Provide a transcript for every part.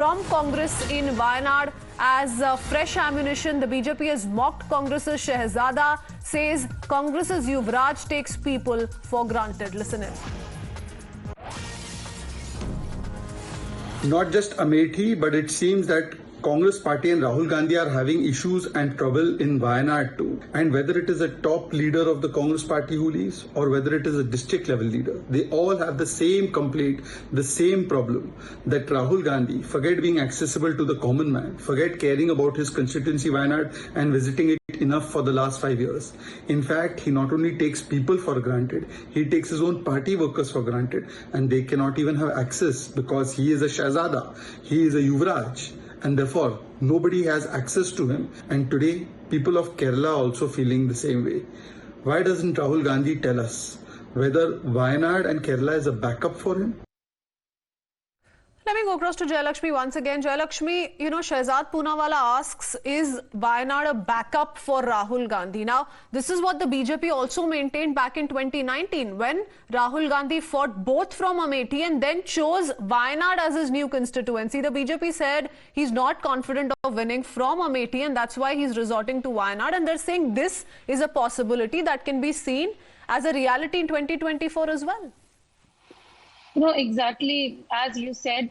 from Congress in Wayanad as fresh ammunition. The BJP has mocked Congress's Shehzada, says Congress's Yuvraj takes people for granted. Listen in. Not just Amethi, but it seems that Congress party and Rahul Gandhi are having issues and trouble in Wayanad too. And whether it is a top leader of the Congress party who leaves or whether it is a district level leader, they all have the same complaint, the same problem, that Rahul Gandhi, forget being accessible to the common man, forget caring about his constituency Wayanad and visiting it enough for the last 5 years. In fact, he not only takes people for granted, he takes his own party workers for granted, and they cannot even have access because he is a Shehzada, he is a Yuvraj, and therefore nobody has access to him. And today people of Kerala are also feeling the same way. Why doesn't Rahul Gandhi tell us whether Wayanad and Kerala is a backup for him? Let me go across to Jayalakshmi once again. Jayalakshmi, Shehzad Poonawalla asks, is Wayanad a backup for Rahul Gandhi? Now, this is what the BJP also maintained back in 2019 when Rahul Gandhi fought both from Amethi and then chose Wayanad as his new constituency. The BJP said he's not confident of winning from Amethi and that's why he's resorting to Wayanad. And they're saying this is a possibility that can be seen as a reality in 2024 as well. Exactly as you said,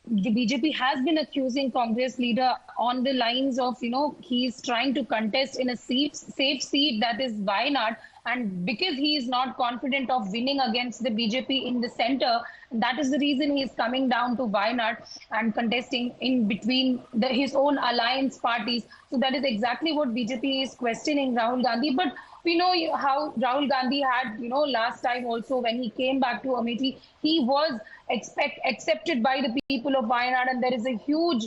the BJP has been accusing Congress leader on the lines of, he's trying to contest in a safe seat, that is Wayanad. And because he is not confident of winning against the BJP in the center, that is the reason he is coming down to Wayanad and contesting in between his own alliance parties. So that is exactly what BJP is questioning Rahul Gandhi. But we know how Rahul Gandhi had, last time also when he came back to Amethi, he was accepted by the people of Wayanad, and there is a huge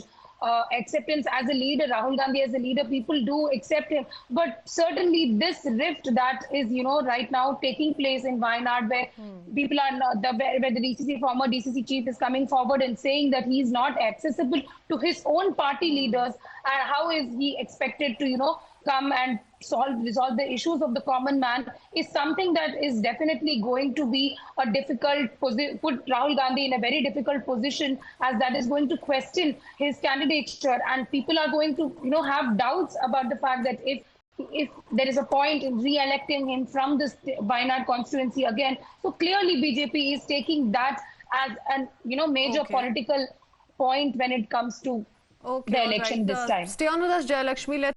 acceptance as a leader. Rahul Gandhi as a leader, people do accept him. But certainly this rift that is, right now taking place in Wayanad, where people are not, where the former DCC chief is coming forward and saying that he is not accessible to his own party leaders, and how is he expected to, come and resolve the issues of the common man, is something that is definitely going to be a difficult position, put Rahul Gandhi in a very difficult position, as that is going to question his candidature, and people are going to have doubts about the fact that if there is a point in re-electing him from this Wayanad constituency again. So clearly BJP is taking that as an major political point when it comes to the election this time. Stay on with us, Jayalakshmi.